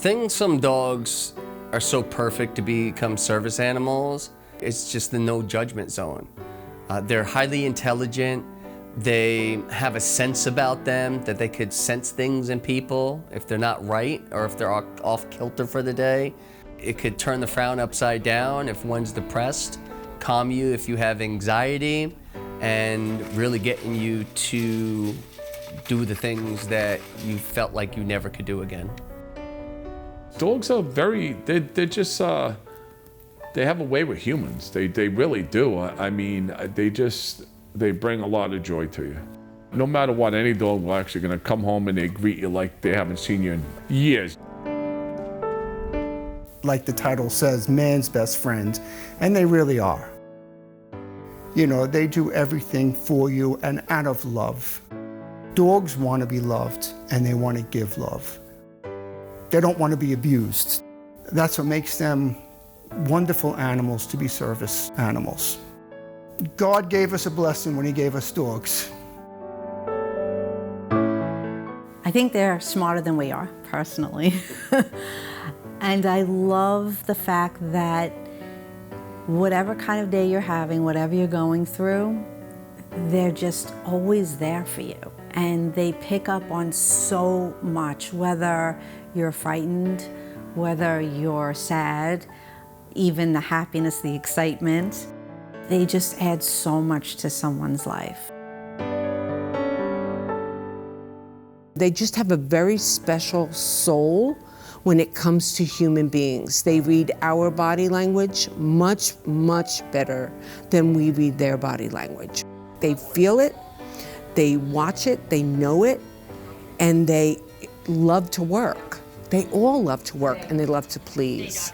thing some dogs are so perfect to become service animals, it's just the no judgment zone. They're highly intelligent. They have a sense about them that they could sense things in people if they're not right or if they're off kilter for the day. It could turn the frown upside down if one's depressed, calm you if you have anxiety, and really getting you to do the things that you felt like you never could do again. Dogs are they're just, they have a way with humans. They really do. I mean, they bring a lot of joy to you. No matter what, any dog will actually gonna come home and they greet you like they haven't seen you in years. Like the title says, man's best friend, and they really are. You know, they do everything for you and out of love. Dogs want to be loved and they want to give love. They don't want to be abused. That's what makes them wonderful animals to be service animals. God gave us a blessing when he gave us dogs. I think they're smarter than we are, personally. And I love the fact that whatever kind of day you're having, whatever you're going through, they're just always there for you. And they pick up on so much, whether you're frightened, whether you're sad, even the happiness, the excitement. They just add so much to someone's life. They just have a very special soul when it comes to human beings. They read our body language much, much better than we read their body language. They feel it, they watch it, they know it, and they love to work. They all love to work and they love to please.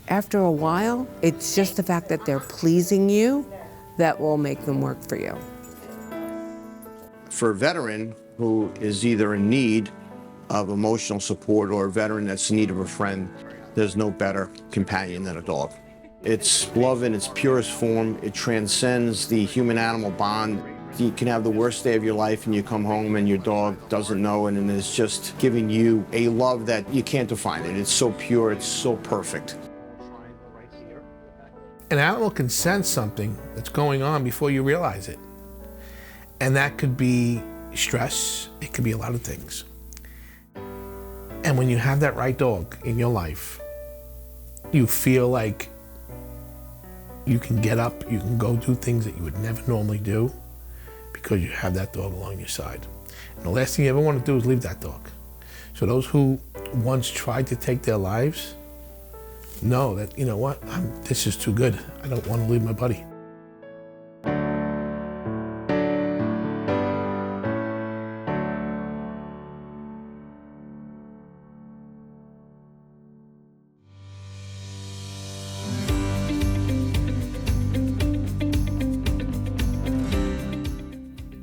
After a while, it's just the fact that they're pleasing you that will make them work for you. For a veteran who is either in need of emotional support or a veteran that's in need of a friend, there's no better companion than a dog. It's love in its purest form. It transcends the human-animal bond. You can have the worst day of your life and you come home and your dog doesn't know, and it's just giving you a love that you can't define it. It's so pure, it's so perfect. An animal can sense something that's going on before you realize it. And that could be stress, it could be a lot of things. And when you have that right dog in your life, you feel like you can get up, you can go do things that you would never normally do because you have that dog along your side. And the last thing you ever want to do is leave that dog. So those who once tried to take their lives know that, you know what, this is too good. I don't want to leave my buddy.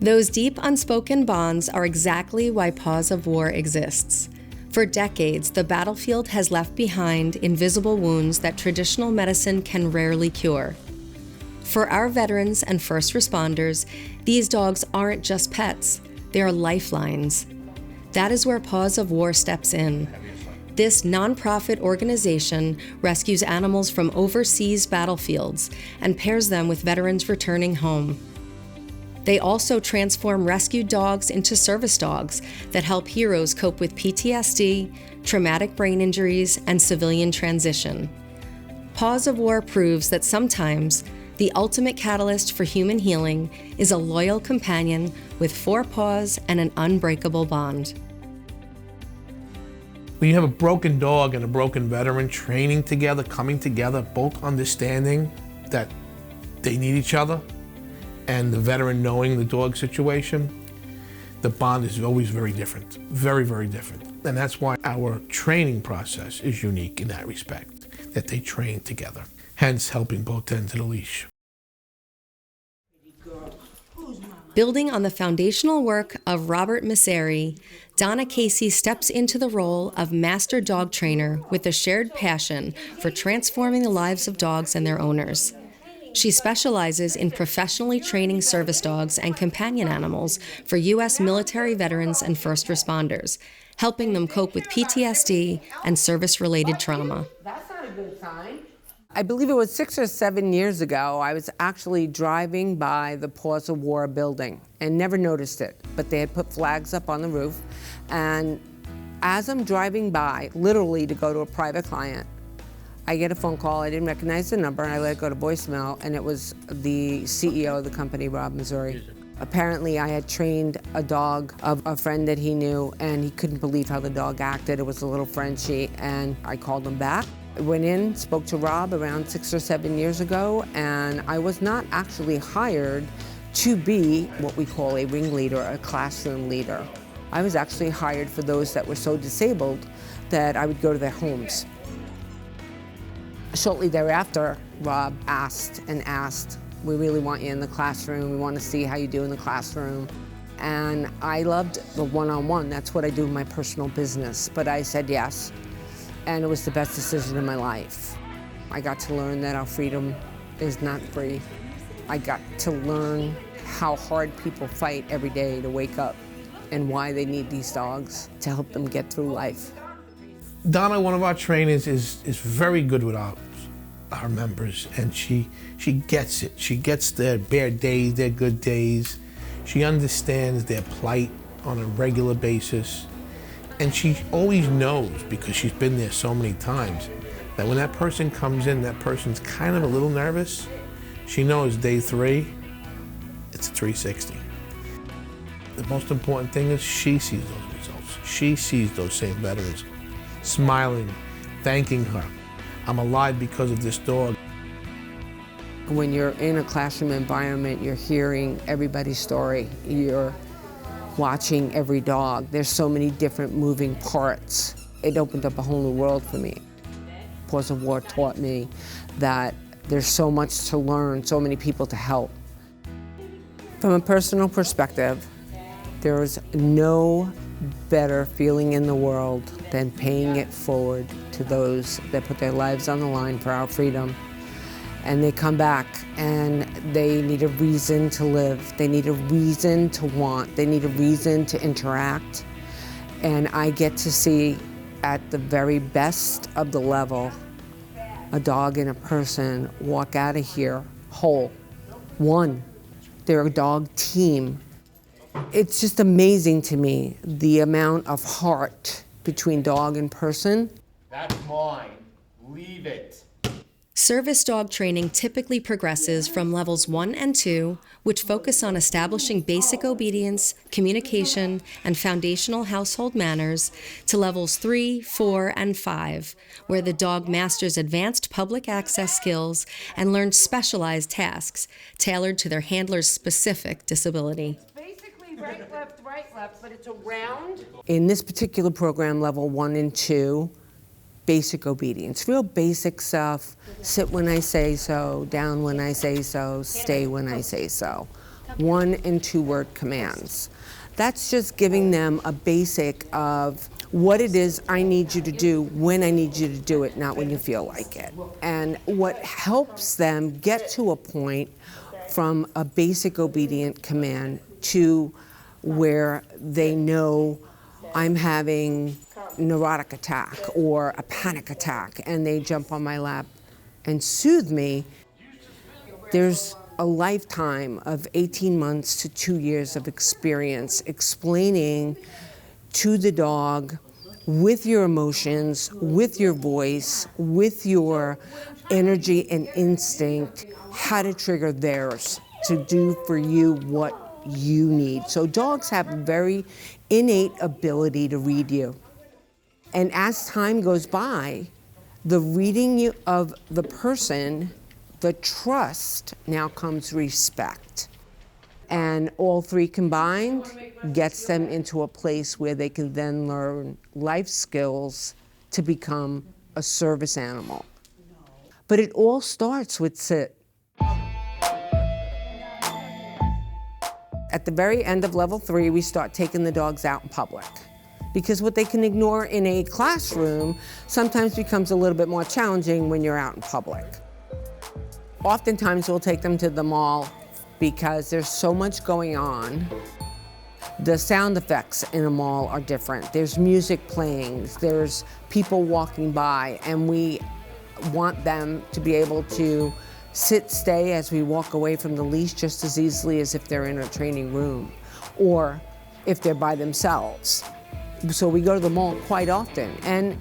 Those deep unspoken bonds are exactly why Paws of War exists. For decades, the battlefield has left behind invisible wounds that traditional medicine can rarely cure. For our veterans and first responders, these dogs aren't just pets, they are lifelines. That is where Paws of War steps in. This nonprofit organization rescues animals from overseas battlefields and pairs them with veterans returning home. They also transform rescued dogs into service dogs that help heroes cope with PTSD, traumatic brain injuries, and civilian transition. Paws of War proves that sometimes the ultimate catalyst for human healing is a loyal companion with 4 paws and an unbreakable bond. When you have a broken dog and a broken veteran training together, coming together, both understanding that they need each other, and the veteran knowing the dog situation, the bond is always very different, very, very different. And that's why our training process is unique in that respect, that they train together, hence helping both ends of the leash. Building on the foundational work of Robert Misseri, Donna Casey steps into the role of master dog trainer with a shared passion for transforming the lives of dogs and their owners. She specializes in professionally training service dogs and companion animals for U.S. military veterans and first responders, helping them cope with PTSD and service-related trauma. That's not a good sign. I believe it was 6 or 7 years ago, I was actually driving by the Paws of War building and never noticed it, but they had put flags up on the roof. And as I'm driving by, literally to go to a private client, I get a phone call. I didn't recognize the number, and I let it go to voicemail, and it was the CEO of the company, Rob Missouri. Apparently, I had trained a dog of a friend that he knew, and he couldn't believe how the dog acted. It was a little Frenchie, and I called him back. I went in, spoke to Rob around 6 or 7 years ago, and I was not actually hired to be what we call a ringleader, a classroom leader. I was actually hired for those that were so disabled that I would go to their homes. Shortly thereafter, Rob asked and asked, we really want you in the classroom. We want to see how you do in the classroom. And I loved the one-on-one. That's what I do in my personal business. But I said yes, and it was the best decision of my life. I got to learn that our freedom is not free. I got to learn how hard people fight every day to wake up and why they need these dogs to help them get through life. Donna, one of our trainers, is very good with our members, and she gets it. She gets their bad days, their good days. She understands their plight on a regular basis. And she always knows, because she's been there so many times, that when that person comes in, that person's kind of a little nervous. She knows day 3, it's 360. The most important thing is she sees those results. She sees those same veterans smiling, thanking her. I'm alive because of this dog. When you're in a classroom environment, you're hearing everybody's story. You're watching every dog. There's so many different moving parts. It opened up a whole new world for me. Paws of War taught me that there's so much to learn, so many people to help. From a personal perspective, there is no better feeling in the world than paying it forward to those that put their lives on the line for our freedom. And they come back and they need a reason to live. They need a reason to want. They need a reason to interact. And I get to see at the very best of the level, a dog and a person walk out of here whole, one. They're a dog team. It's just amazing to me, the amount of heart between dog and person. That's mine. Leave it. Service dog training typically progresses from levels 1 and 2, which focus on establishing basic obedience, communication, and foundational household manners, to levels 3, 4, and 5, where the dog masters advanced public access skills and learns specialized tasks tailored to their handler's specific disability. Basically right, left, but it's around. In this particular program, level 1 and 2, basic obedience, real basic stuff. Sit when I say so, down when I say so, stay when I say so. 1 and 2 word commands. That's just giving them a basic of what it is I need you to do when I need you to do it, not when you feel like it. And what helps them get to a point from a basic obedient command to where they know I'm having neurotic attack or a panic attack, and they jump on my lap and soothe me. There's a lifetime of 18 months to 2 years of experience explaining to the dog with your emotions, with your voice, with your energy and instinct, how to trigger theirs to do for you what you need. So dogs have a very innate ability to read you. And as time goes by, the reading of the person, the trust, now comes respect. And all 3 combined gets them into a place where they can then learn life skills to become a service animal. But it all starts with sit. At the very end of level 3, we start taking the dogs out in public. Because what they can ignore in a classroom sometimes becomes a little bit more challenging when you're out in public. Oftentimes we'll take them to the mall because there's so much going on. The sound effects in a mall are different. There's music playing, there's people walking by, and we want them to be able to stay as we walk away from the leash just as easily as if they're in a training room or if they're by themselves. So we go to the mall quite often. And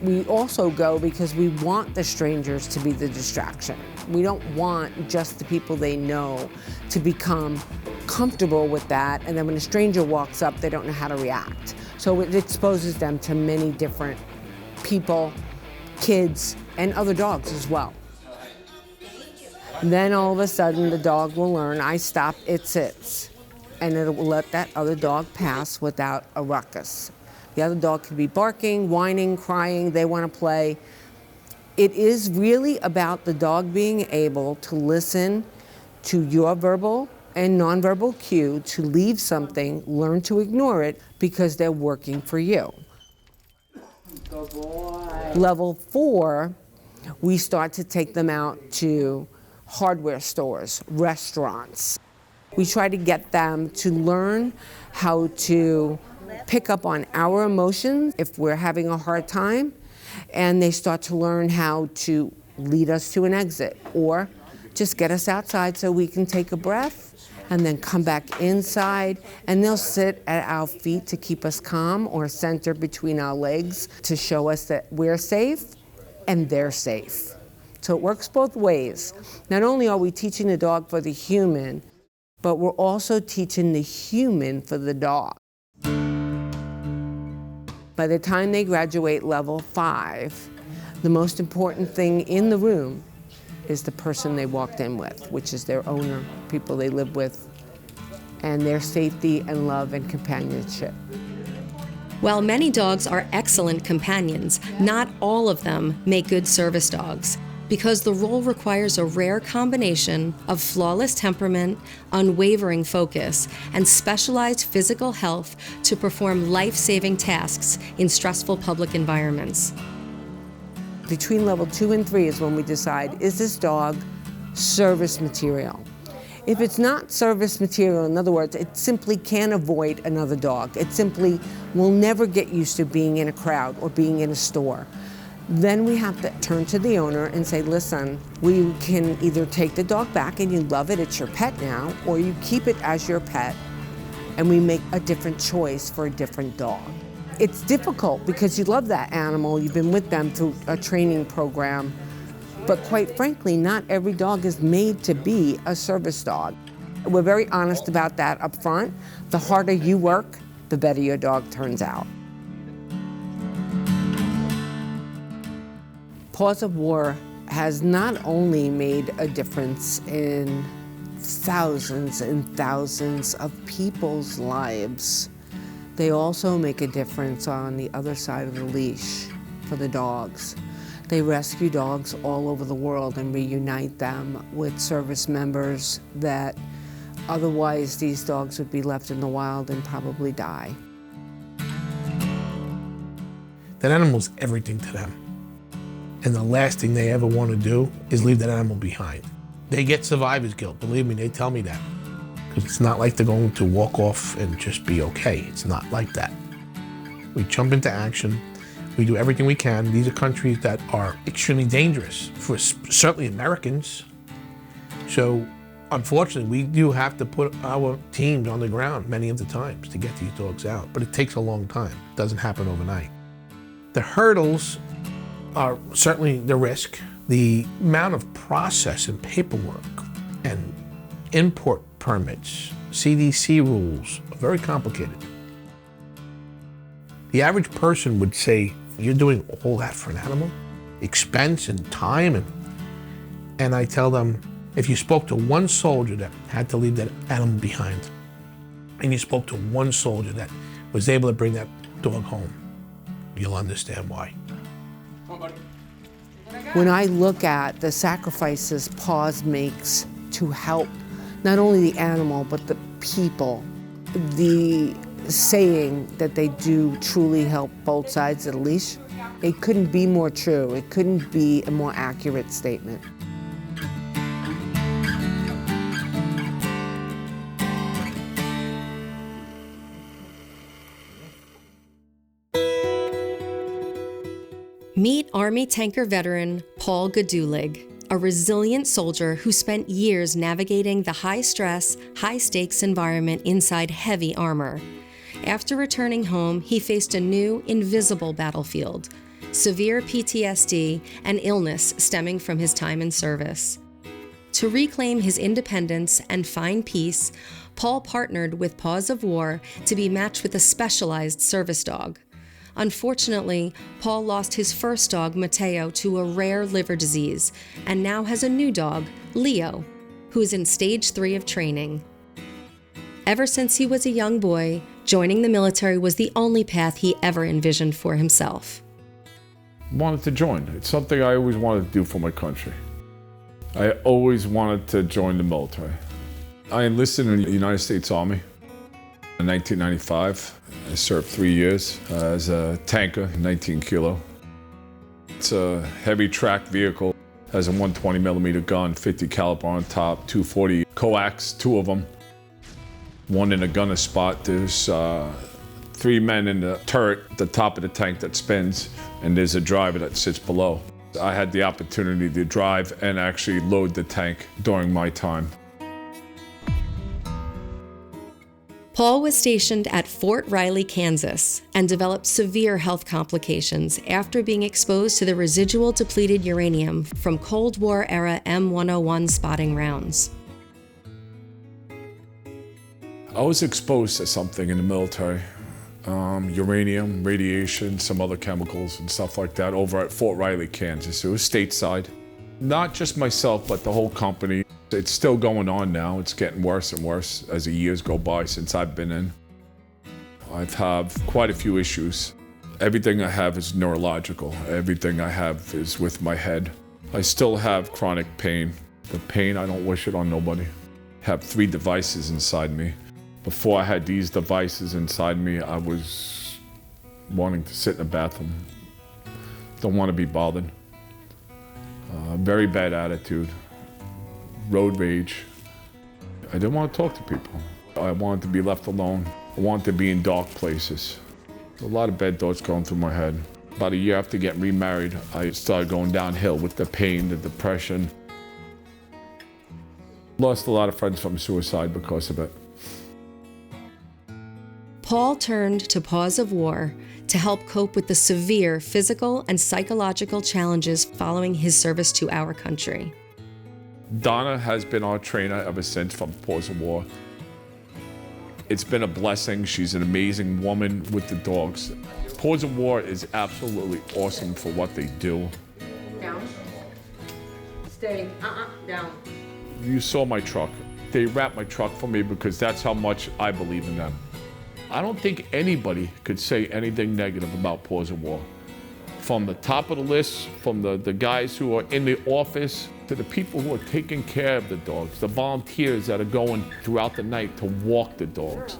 we also go because we want the strangers to be the distraction. We don't want just the people they know to become comfortable with that, and then when a stranger walks up, they don't know how to react. So it exposes them to many different people, kids, and other dogs as well. Then all of a sudden, the dog will learn, I stop, it sits, and it will let that other dog pass without a ruckus. The other dog could be barking, whining, crying, they want to play. It is really about the dog being able to listen to your verbal and nonverbal cue to leave something, learn to ignore it because they're working for you. Good boy. Level 4, we start to take them out to hardware stores, restaurants. We try to get them to learn how to pick up on our emotions if we're having a hard time, and they start to learn how to lead us to an exit or just get us outside so we can take a breath and then come back inside, and they'll sit at our feet to keep us calm or center between our legs to show us that we're safe and they're safe. So it works both ways. Not only are we teaching the dog for the human, but we're also teaching the human for the dog. By the time they graduate level 5, the most important thing in the room is the person they walked in with, which is their owner, people they live with, and their safety and love and companionship. While many dogs are excellent companions, not all of them make good service dogs, because the role requires a rare combination of flawless temperament, unwavering focus, and specialized physical health to perform life-saving tasks in stressful public environments. Between level 2 and 3 is when we decide, is this dog service material? If it's not service material, in other words, it simply can't avoid another dog. It simply will never get used to being in a crowd or being in a store. Then we have to turn to the owner and say, listen, we can either take the dog back and you love it, it's your pet now, or you keep it as your pet and we make a different choice for a different dog. It's difficult because you love that animal, you've been with them through a training program, but quite frankly, not every dog is made to be a service dog. We're very honest about that up front. The harder you work, the better your dog turns out. Paws of War has not only made a difference in thousands and thousands of people's lives, they also make a difference on the other side of the leash for the dogs. They rescue dogs all over the world and reunite them with service members that otherwise these dogs would be left in the wild and probably die. That animal's everything to them. And the last thing they ever want to do is leave that animal behind. They get survivor's guilt, believe me, they tell me that. Because it's not like they're going to walk off and just be okay. It's not like that. We jump into action. We do everything we can. These are countries that are extremely dangerous for certainly Americans. So unfortunately, we do have to put our teams on the ground many of the times to get these dogs out. But it takes a long time. It doesn't happen overnight. The hurdles are certainly the risk, the amount of process and paperwork and import permits, CDC rules are very complicated. The average person would say, you're doing all that for an animal? Expense and time, and I tell them, if you spoke to one soldier that had to leave that animal behind, and you spoke to one soldier that was able to bring that dog home, you'll understand why. When I look at the sacrifices Paws makes to help not only the animal, but the people, the saying that they do truly help both sides of the leash, it couldn't be more true. It couldn't be a more accurate statement. Meet Army tanker veteran Paul Gdullig, a resilient soldier who spent years navigating the high-stress, high-stakes environment inside heavy armor. After returning home, he faced a new, invisible battlefield, severe PTSD and illness stemming from his time in service. To reclaim his independence and find peace, Paul partnered with Paws of War to be matched with a specialized service dog. Unfortunately, Paul lost his first dog, Mateo, to a rare liver disease, and now has a new dog, Leo, who is in stage 3 of training. Ever since he was a young boy, joining the military was the only path he ever envisioned for himself. Wanted to join. It's something I always wanted to do for my country. I always wanted to join the military. I enlisted in the United States Army in 1995. I served 3 years as a tanker, 19 kilo. It's a heavy track vehicle, has a 120 millimeter gun, 50 caliber on top, 240 coax, 2 of them. 1 in a gunner spot. There's 3 men in the turret at the top of the tank that spins, and there's a driver that sits below. I had the opportunity to drive and actually load the tank during my time. Paul was stationed at Fort Riley, Kansas, and developed severe health complications after being exposed to the residual depleted uranium from Cold War-era M101 spotting rounds. I was exposed to something in the military. Uranium, radiation, some other chemicals and stuff like that over at Fort Riley, Kansas. It was stateside. Not just myself, but the whole company. It's still going on now. It's getting worse and worse as the years go by since I've been in. I've had quite a few issues. Everything I have is neurological. Everything I have is with my head. I still have chronic pain. The pain, I don't wish it on nobody. I have 3 devices inside me. Before I had these devices inside me, I was wanting to sit in the bathroom. Don't want to be bothered. Very bad attitude. Road rage. I didn't want to talk to people. I wanted to be left alone. I wanted to be in dark places. A lot of bad thoughts going through my head. About a year after getting remarried, I started going downhill with the pain, the depression. Lost a lot of friends from suicide because of it. Paul turned to Paws of War to help cope with the severe physical and psychological challenges following his service to our country. Donna has been our trainer ever since from Paws of War. It's been a blessing. She's an amazing woman with the dogs. Paws of War is absolutely awesome for what they do. Down. Stay. Down. You saw my truck. They wrapped my truck for me because that's how much I believe in them. I don't think anybody could say anything negative about Paws of War. From the top of the list, from the guys who are in the office, to the people who are taking care of the dogs, the volunteers that are going throughout the night to walk the dogs,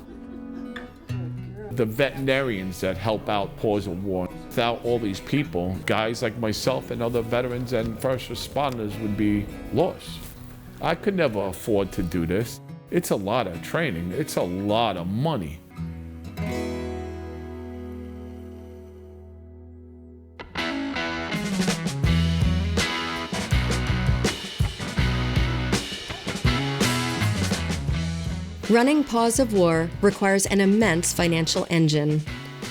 the veterinarians that help out Paws of War. Without all these people, guys like myself and other veterans and first responders would be lost. I could never afford to do this. It's a lot of training. It's a lot of money. Running Paws of War requires an immense financial engine.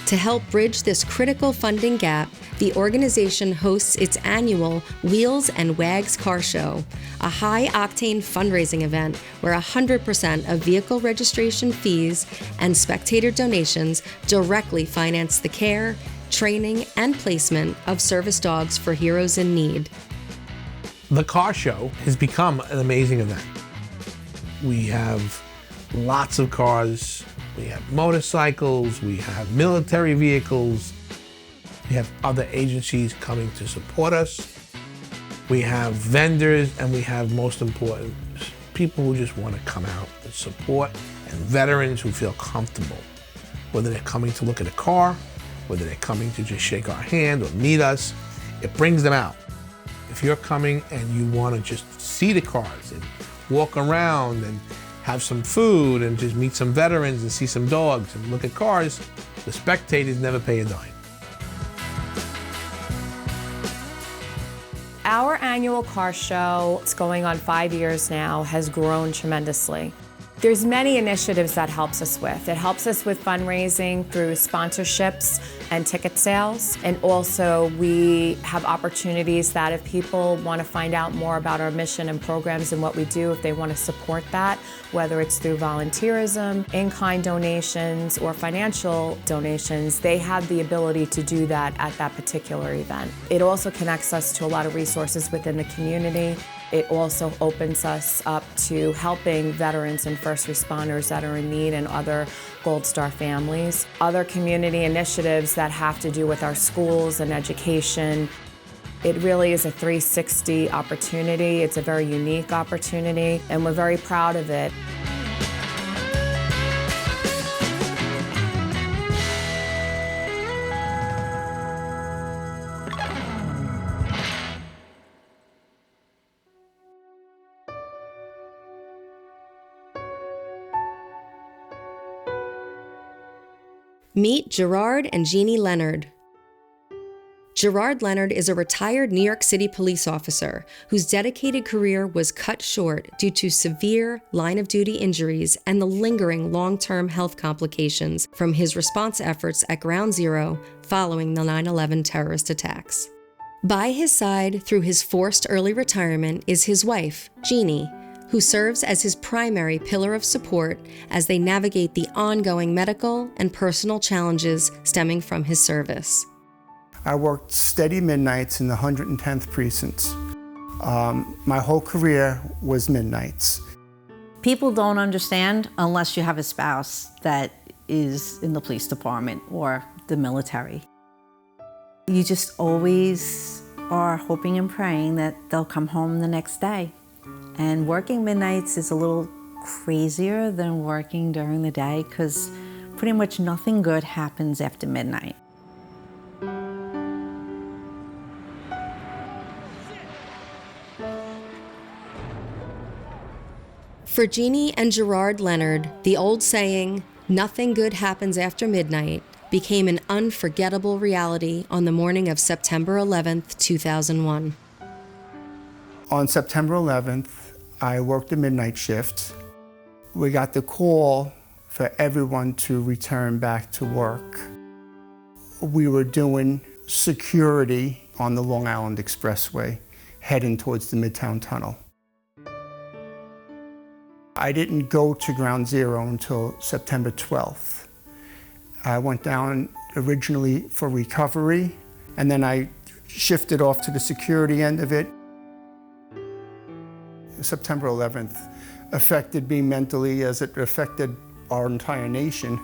To help bridge this critical funding gap, the organization hosts its annual Wheels and Wags Car Show, a high-octane fundraising event where 100% of vehicle registration fees and spectator donations directly finance the care, training, and placement of service dogs for heroes in need. The car show has become an amazing event. We have lots of cars, we have motorcycles, we have military vehicles, we have other agencies coming to support us, we have vendors, and we have, most important, people who just want to come out and support, and veterans who feel comfortable, whether they're coming to look at a car, whether they're coming to just shake our hand or meet us, it brings them out. If you're coming and you want to just see the cars and walk around and have some food and just meet some veterans and see some dogs and look at cars, the spectators never pay a dime. Our annual car show, it's going on 5 years now, has grown tremendously. There's many initiatives that helps us with. It helps us with fundraising through sponsorships and ticket sales. And also we have opportunities that if people want to find out more about our mission and programs and what we do, if they want to support that, whether it's through volunteerism, in-kind donations, or financial donations, they have the ability to do that at that particular event. It also connects us to a lot of resources within the community. It also opens us up to helping veterans and first responders that are in need and other Gold Star families. Other community initiatives that have to do with our schools and education. It really is a 360 opportunity. It's a very unique opportunity, and we're very proud of it. Meet Gerard and Jeannie Leonard. Gerard Leonard is a retired New York City police officer whose dedicated career was cut short due to severe line-of-duty injuries and the lingering long-term health complications from his response efforts at Ground Zero following the 9/11 terrorist attacks. By his side through his forced early retirement is his wife, Jeannie, who serves as his primary pillar of support as they navigate the ongoing medical and personal challenges stemming from his service. I worked steady midnights in the 110th precinct. My whole career was midnights. People don't understand unless you have a spouse that is in the police department or the military. You just always are hoping and praying that they'll come home the next day. And working midnights is a little crazier than working during the day because pretty much nothing good happens after midnight. For Jeannie and Gerard Leonard, the old saying, "Nothing good happens after midnight," became an unforgettable reality on the morning of September 11th, 2001. On September 11th, I worked a midnight shift. We got the call for everyone to return back to work. We were doing security on the Long Island Expressway, heading towards the Midtown Tunnel. I didn't go to Ground Zero until September 12th. I went down originally for recovery, and then I shifted off to the security end of it. September 11th affected me mentally as it affected our entire nation.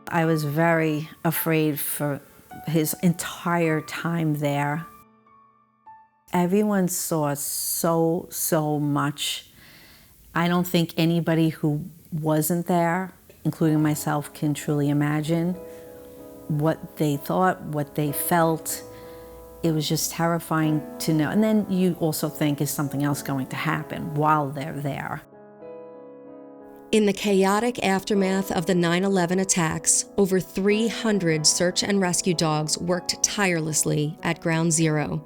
I was very afraid for his entire time there. Everyone saw so much. I don't think anybody who wasn't there, including myself, can truly imagine what they thought, what they felt. It was just terrifying to know. And then you also think, is something else going to happen while they're there? In the chaotic aftermath of the 9/11 attacks, over 300 search and rescue dogs worked tirelessly at Ground Zero.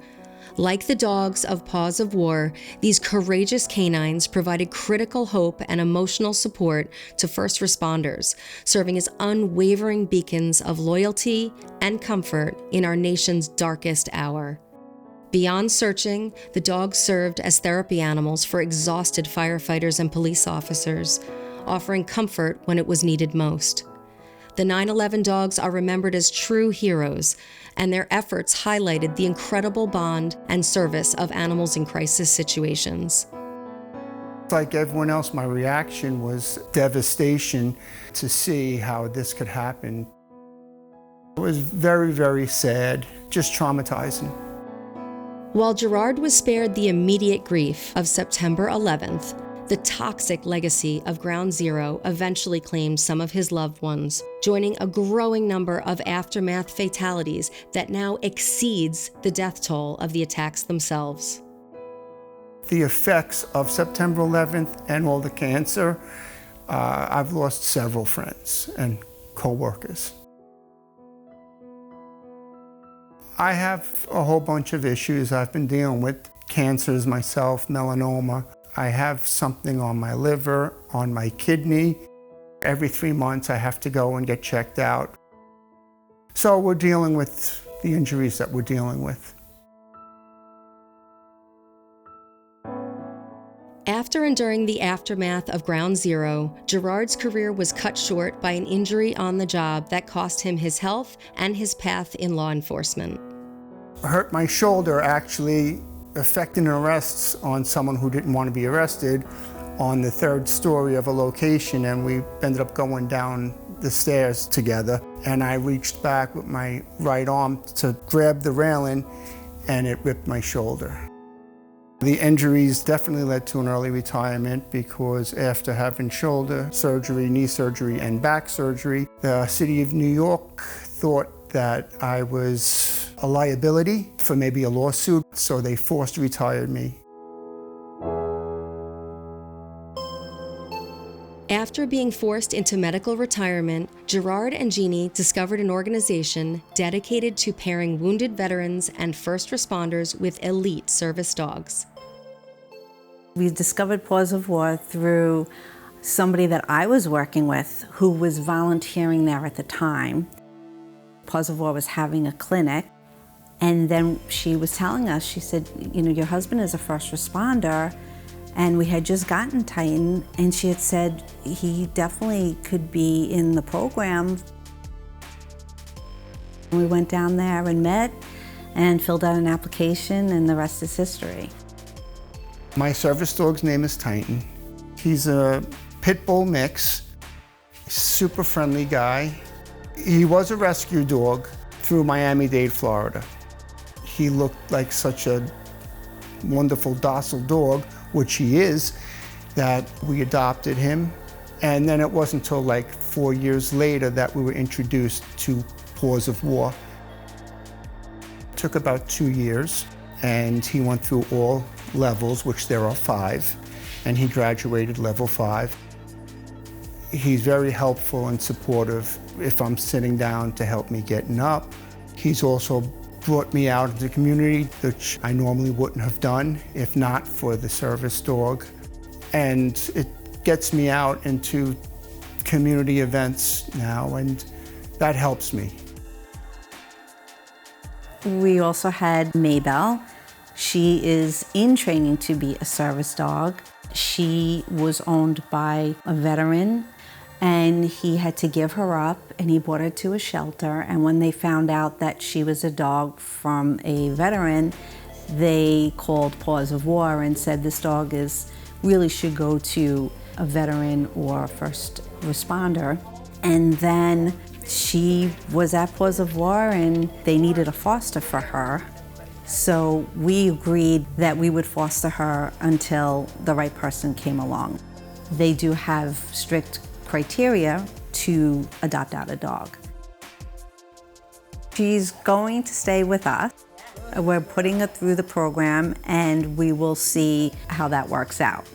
Like the dogs of Paws of War, these courageous canines provided critical hope and emotional support to first responders, serving as unwavering beacons of loyalty and comfort in our nation's darkest hour. Beyond searching, the dogs served as therapy animals for exhausted firefighters and police officers, offering comfort when it was needed most. The 9/11 dogs are remembered as true heroes, and their efforts highlighted the incredible bond and service of animals in crisis situations. Like everyone else, my reaction was devastation to see how this could happen. It was very, very sad, just traumatizing. While Gerard was spared the immediate grief of September 11th, the toxic legacy of Ground Zero eventually claimed some of his loved ones, joining a growing number of aftermath fatalities that now exceeds the death toll of the attacks themselves. The effects of September 11th and all the cancer, I've lost several friends and co-workers. I have a whole bunch of issues I've been dealing with. Cancers myself, melanoma. I have something on my liver, on my kidney. Every 3 months I have to go and get checked out. So we're dealing with the injuries that we're dealing with. After and during the aftermath of Ground Zero, Gerard's career was cut short by an injury on the job that cost him his health and his path in law enforcement. I hurt my shoulder, actually effecting arrests on someone who didn't want to be arrested on the 3rd story of a location, and we ended up going down the stairs together. And I reached back with my right arm to grab the railing, and it ripped my shoulder. The injuries definitely led to an early retirement because after having shoulder surgery, knee surgery, and back surgery, the city of New York thought that I was a liability for maybe a lawsuit, so they forced retired me. After being forced into medical retirement, Gerard and Jeannie discovered an organization dedicated to pairing wounded veterans and first responders with elite service dogs. We discovered Paws of War through somebody that I was working with who was volunteering there at the time. Paws of War was having a clinic, and then she was telling us, she said, you know, your husband is a first responder, and we had just gotten Titan, and she had said he definitely could be in the program. We went down there and met and filled out an application, and the rest is history. My service dog's name is Titan. He's a pit bull mix, super friendly guy. He was a rescue dog through Miami-Dade, Florida. He looked like such a wonderful, docile dog, which he is, that we adopted him. And then it wasn't until like 4 years later that we were introduced to Paws of War. It took about 2 years, and he went through all levels, which there are 5, and he graduated level 5. He's very helpful and supportive if I'm sitting down to help me getting up. He's also brought me out into the community, which I normally wouldn't have done if not for the service dog. And it gets me out into community events now, and that helps me. We also had Maybelle. She is in training to be a service dog. She was owned by a veteran, and he had to give her up, and he brought her to a shelter. And when they found out that she was a dog from a veteran, they called Paws of War and said this dog really should go to a veteran or a first responder. And then she was at Paws of War, and they needed a foster for her. So we agreed that we would foster her until the right person came along. They do have strict criteria to adopt out a dog. She's going to stay with us. We're putting her through the program, and we will see how that works out.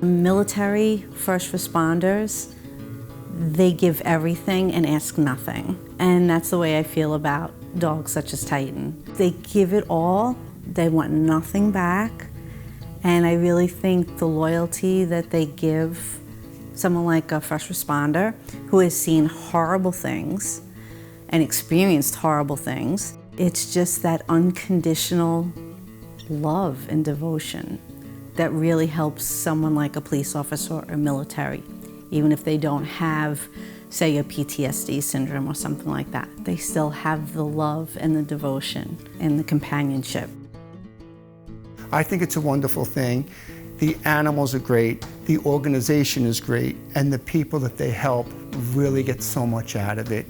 Military first responders, they give everything and ask nothing. And that's the way I feel about dogs such as Titan. They give it all, they want nothing back. And I really think the loyalty that they give someone like a first responder who has seen horrible things and experienced horrible things, it's just that unconditional love and devotion that really helps someone like a police officer or military. Even if they don't have, say, a PTSD syndrome or something like that, they still have the love and the devotion and the companionship. I think it's a wonderful thing. The animals are great, the organization is great, and the people that they help really get so much out of it.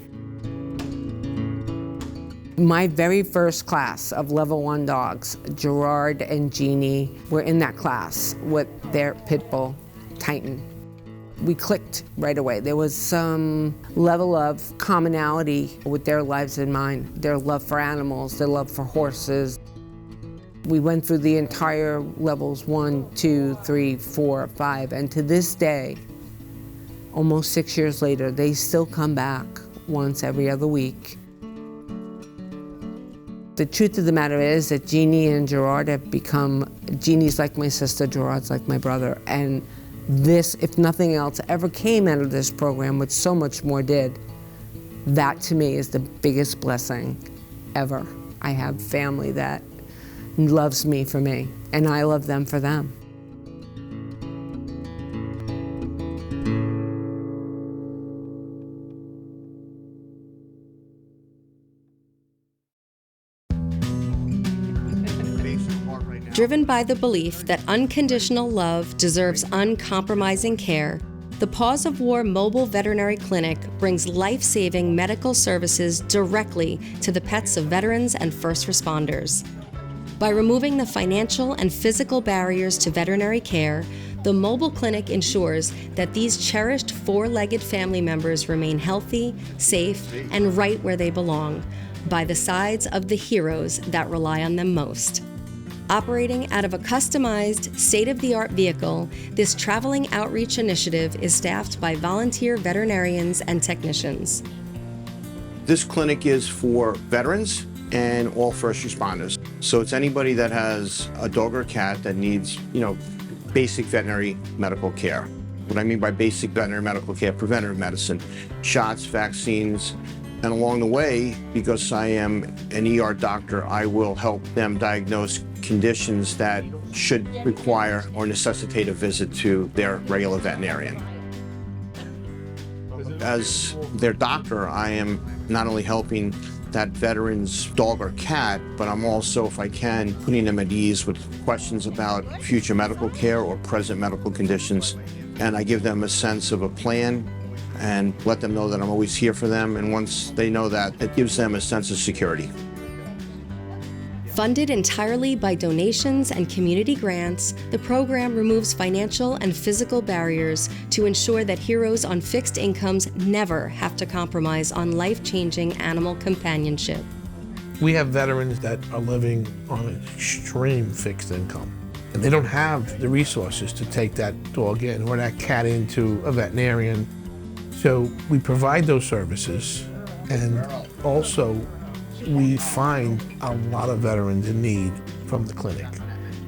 My very first class of level 1 dogs, Gerard and Jeannie, were in that class with their pit bull, Titan. We clicked right away. There was some level of commonality with their lives in mind, their love for animals, their love for horses. We went through the entire levels 1, 2, 3, 4, 5, and to this day, almost 6 years later, they still come back once every other week. The truth of the matter is that Jeannie and Gerard have become, Jeannie's like my sister, Gerard's like my brother, and this, if nothing else, ever came out of this program, which so much more did, that to me is the biggest blessing ever. I have family that loves me for me, and I love them for them. Driven by the belief that unconditional love deserves uncompromising care, the Paws of War Mobile Veterinary Clinic brings life-saving medical services directly to the pets of veterans and first responders. By removing the financial and physical barriers to veterinary care, the mobile clinic ensures that these cherished four-legged family members remain healthy, safe, and right where they belong, by the sides of the heroes that rely on them most. Operating out of a customized, state-of-the-art vehicle, this traveling outreach initiative is staffed by volunteer veterinarians and technicians. This clinic is for veterans and all first responders. So it's anybody that has a dog or cat that needs, basic veterinary medical care. What I mean by basic veterinary medical care, preventative medicine, shots, vaccines, and along the way, because I am an ER doctor, I will help them diagnose conditions that should require or necessitate a visit to their regular veterinarian. As their doctor, I am not only helping that veteran's dog or cat, but I'm also, if I can, putting them at ease with questions about future medical care or present medical conditions. And I give them a sense of a plan and let them know that I'm always here for them. And once they know that, it gives them a sense of security. Funded entirely by donations and community grants, the program removes financial and physical barriers to ensure that heroes on fixed incomes never have to compromise on life-changing animal companionship. We have veterans that are living on an extreme fixed income, and they don't have the resources to take that dog in or that cat into a veterinarian. So we provide those services, and also we find a lot of veterans in need from the clinic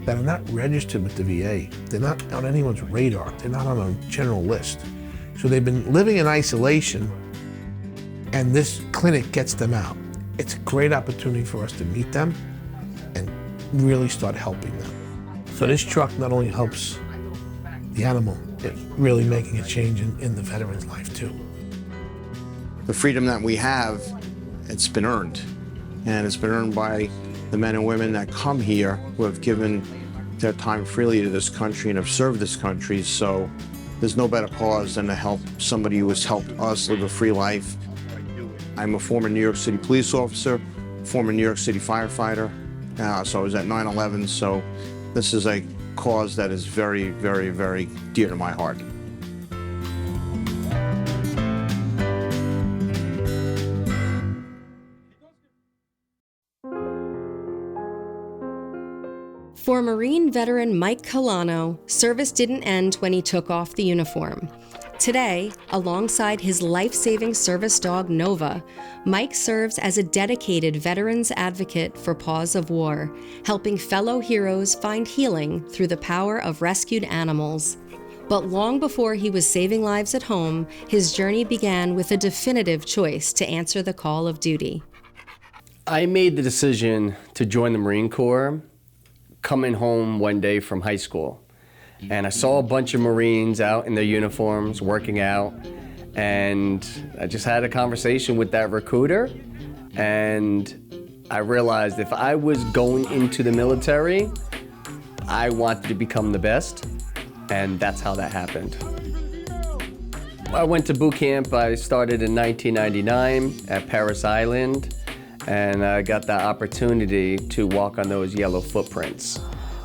that are not registered with the VA. They're not on anyone's radar. They're not on a general list. So they've been living in isolation, and this clinic gets them out. It's a great opportunity for us to meet them and really start helping them. So this truck not only helps the animal, it's really making a change in the veteran's life too. The freedom that we have, it's been earned. And it's been earned by the men and women that come here who have given their time freely to this country and have served this country. So there's no better cause than to help somebody who has helped us live a free life. I'm a former New York City police officer, former New York City firefighter. So I was at 9/11. So this is a cause that is very, very, very dear to my heart. For Marine veteran Mike Colano, service didn't end when he took off the uniform. Today, alongside his life-saving service dog Nova, Mike serves as a dedicated veterans advocate for Paws of War, helping fellow heroes find healing through the power of rescued animals. But long before he was saving lives at home, his journey began with a definitive choice to answer the call of duty. I made the decision to join the Marine Corps coming home one day from high school. And I saw a bunch of Marines out in their uniforms working out, and I just had a conversation with that recruiter, and I realized if I was going into the military, I wanted to become the best, and that's how that happened. I went to boot camp. I started in 1999 at Parris Island, and I got the opportunity to walk on those yellow footprints.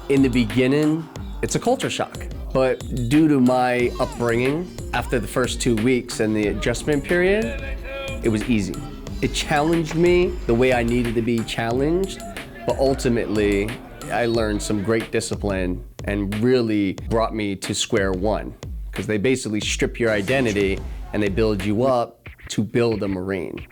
In the beginning, it's a culture shock, but due to my upbringing, after the first 2 weeks and the adjustment period, it was easy. It challenged me the way I needed to be challenged, but ultimately, I learned some great discipline and really brought me to square one, because they basically strip your identity and they build you up to build a Marine.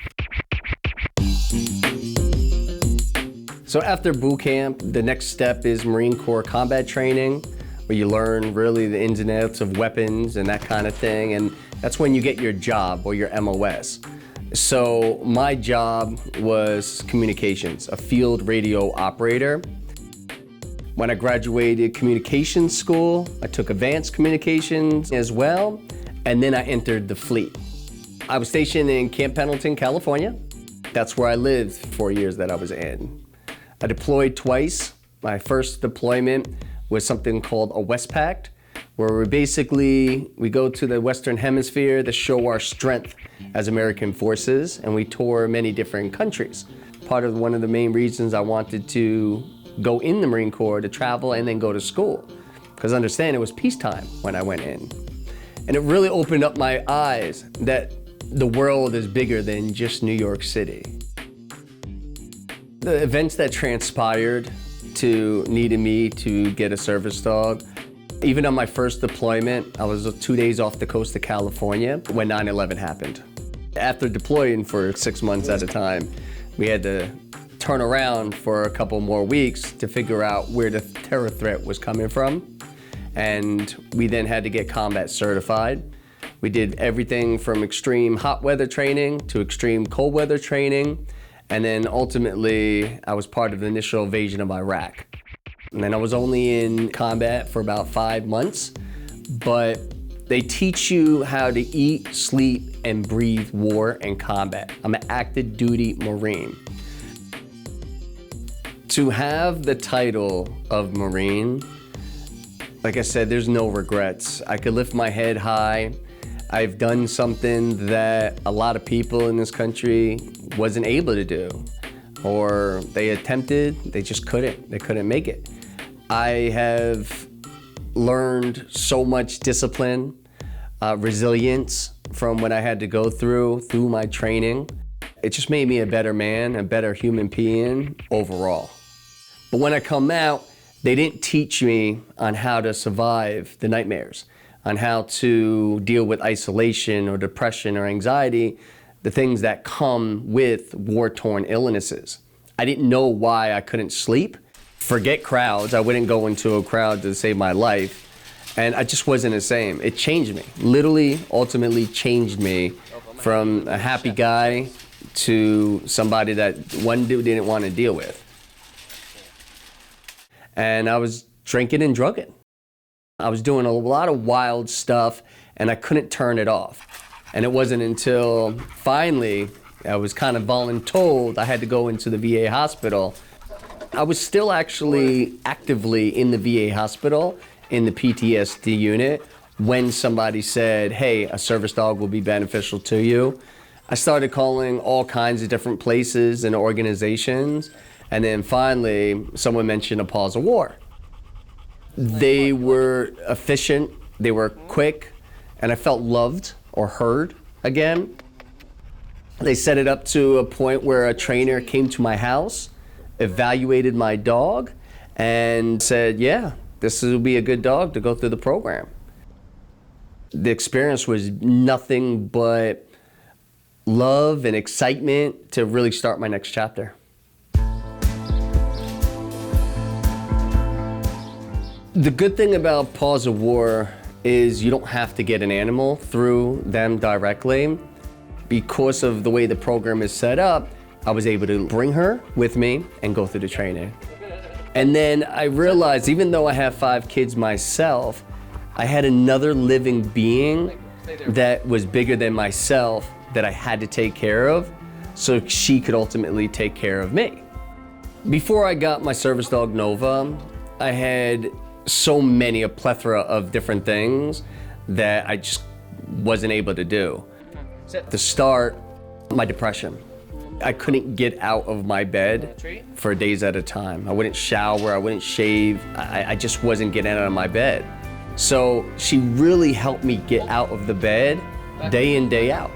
So after boot camp, the next step is Marine Corps combat training, where you learn really the ins and outs of weapons and that kind of thing, and that's when you get your job or your MOS. So my job was communications, a field radio operator. When I graduated communications school, I took advanced communications as well, and then I entered the fleet. I was stationed in Camp Pendleton, California. That's where I lived 4 years that I was in. I deployed twice. My first deployment was something called a Westpac, where we go to the Western Hemisphere to show our strength as American forces, and we tour many different countries. One of the main reasons I wanted to go in the Marine Corps, to travel and then go to school, because understand it was peacetime when I went in. And it really opened up my eyes that the world is bigger than just New York City. The events that transpired to needing me to get a service dog, even on my first deployment, I was 2 days off the coast of California when 9/11 happened. After deploying for 6 months at a time, we had to turn around for a couple more weeks to figure out where the terror threat was coming from. And we then had to get combat certified. We did everything from extreme hot weather training to extreme cold weather training. And then ultimately, I was part of the initial invasion of Iraq. And then I was only in combat for about 5 months, but they teach you how to eat, sleep, and breathe war and combat. I'm an active duty Marine. To have the title of Marine, like I said, there's no regrets. I could lift my head high. I've done something that a lot of people in this country wasn't able to do, or they attempted, they just couldn't. They couldn't make it. I have learned so much discipline, resilience from what I had to go through my training. It just made me a better man, a better human being overall. But when I come out, they didn't teach me on how to survive the nightmares, on how to deal with isolation or depression or anxiety, the things that come with war-torn illnesses. I didn't know why I couldn't sleep. Forget crowds, I wouldn't go into a crowd to save my life. And I just wasn't the same. It changed me, literally, ultimately changed me from a happy guy to somebody that one dude didn't want to deal with. And I was drinking and drugging. I was doing a lot of wild stuff and I couldn't turn it off. And it wasn't until finally I was kind of voluntold I had to go into the VA hospital. I was still actually actively in the VA hospital in the PTSD unit when somebody said, hey, a service dog will be beneficial to you. I started calling all kinds of different places and organizations. And then finally, someone mentioned a Paws of War. They were efficient, they were quick, and I felt loved or heard again. They set it up to a point where a trainer came to my house, evaluated my dog, and said, yeah, this will be a good dog to go through the program. The experience was nothing but love and excitement to really start my next chapter. The good thing about Paws of War is you don't have to get an animal through them directly. Because of the way the program is set up, I was able to bring her with me and go through the training. And then I realized, even though I have 5 kids myself, I had another living being that was bigger than myself that I had to take care of so she could ultimately take care of me. Before I got my service dog Nova, I had a plethora of different things that I just wasn't able to do. To start, my depression. I couldn't get out of my bed for days at a time. I wouldn't shower, I wouldn't shave. I just wasn't getting out of my bed. So she really helped me get out of the bed day in, day out.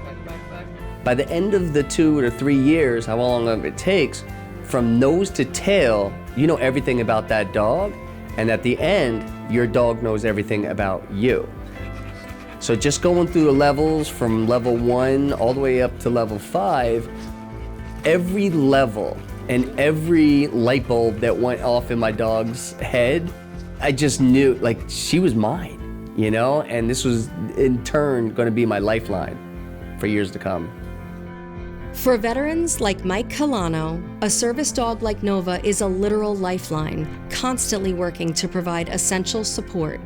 By the end of the 2 to 3 years, how long it takes, from nose to tail, you know everything about that dog. And at the end, your dog knows everything about you. So just going through the levels from level 1 all the way up to level 5, every level and every light bulb that went off in my dog's head, I just knew, like, she was mine, you know? And this was, in turn, gonna be my lifeline for years to come. For veterans like Mike Colano, a service dog like Nova is a literal lifeline, constantly working to provide essential support.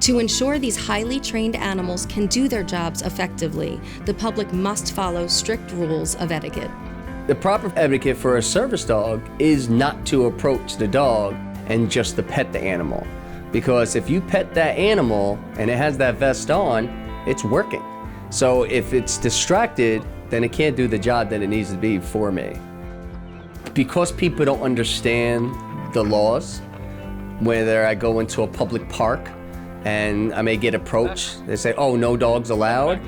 To ensure these highly trained animals can do their jobs effectively, the public must follow strict rules of etiquette. The proper etiquette for a service dog is not to approach the dog and just to pet the animal. Because if you pet that animal and it has that vest on, it's working. So if it's distracted, then it can't do the job that it needs to be for me. Because people don't understand the laws, whether I go into a public park and I may get approached, they say, oh, no dogs allowed.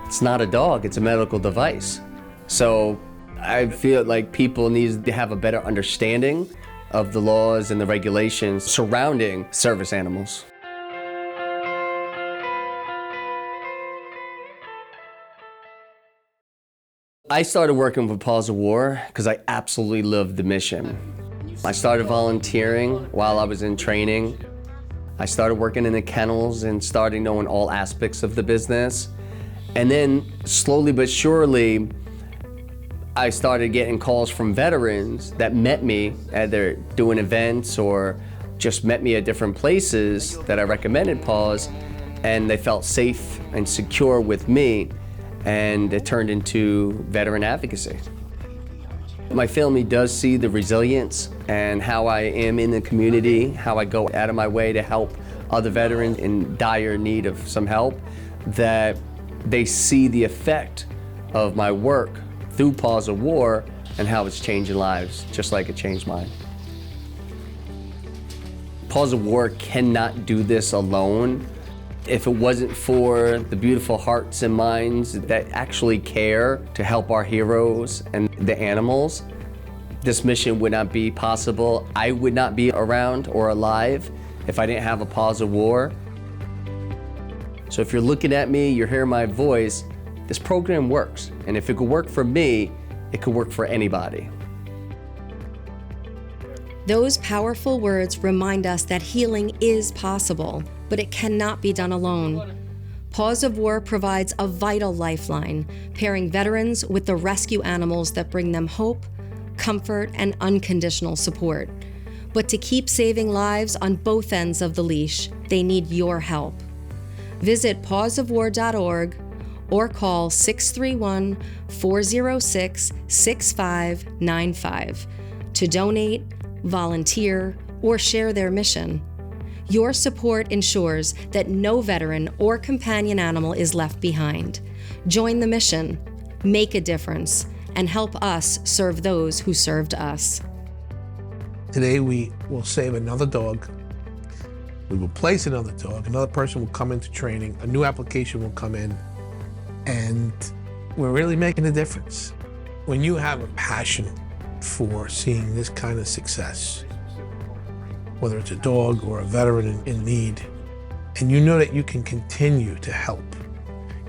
It's not a dog, it's a medical device. So I feel like people need to have a better understanding of the laws and the regulations surrounding service animals. I started working with Paws of War because I absolutely loved the mission. I started volunteering while I was in training. I started working in the kennels and started knowing all aspects of the business. And then slowly but surely, I started getting calls from veterans that met me, either doing events or just met me at different places that I recommended Paws, and they felt safe and secure with me, and it turned into veteran advocacy. My family does see the resilience and how I am in the community, how I go out of my way to help other veterans in dire need of some help, that they see the effect of my work through Paws of War and how it's changing lives, just like it changed mine. Paws of War cannot do this alone. If it wasn't for the beautiful hearts and minds that actually care to help our heroes and the animals, this mission would not be possible. I would not be around or alive if I didn't have a Paws of War. So if you're looking at me, you're hearing my voice, this program works. And if it could work for me, it could work for anybody. Those powerful words remind us that healing is possible, but it cannot be done alone. Paws of War provides a vital lifeline, pairing veterans with the rescue animals that bring them hope, comfort, and unconditional support. But to keep saving lives on both ends of the leash, they need your help. Visit pawsofwar.org or call 631-406-6595 to donate, volunteer, or share their mission. Your support ensures that no veteran or companion animal is left behind. Join the mission, make a difference, and help us serve those who served us. Today we will save another dog. We will place another dog. Another person will come into training. A new application will come in. And we're really making a difference. When you have a passion for seeing this kind of success, whether it's a dog or a veteran in need, and you know that you can continue to help.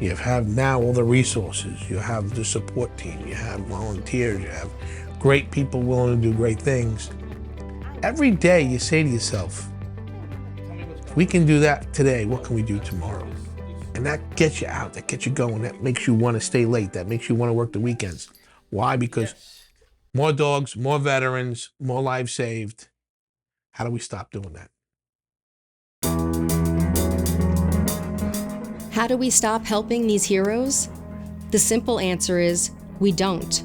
You have now all the resources, you have the support team, you have volunteers, you have great people willing to do great things. Every day you say to yourself, if we can do that today, what can we do tomorrow? And that gets you out, that gets you going, that makes you want to stay late, that makes you want to work the weekends. Why? Because more dogs, more veterans, more lives saved. How do we stop doing that? How do we stop helping these heroes? The simple answer is, we don't.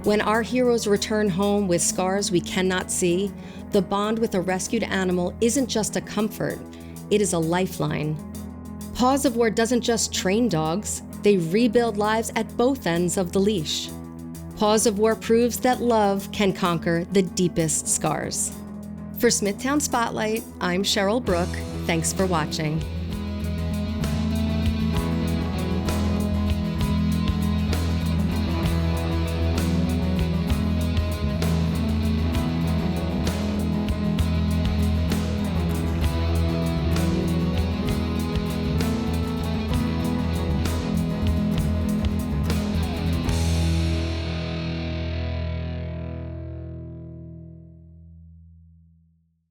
When our heroes return home with scars we cannot see, the bond with a rescued animal isn't just a comfort, it is a lifeline. Paws of War doesn't just train dogs, they rebuild lives at both ends of the leash. Paws of War proves that love can conquer the deepest scars. For Smithtown Spotlight, I'm Cheryl Brooke. Thanks for watching.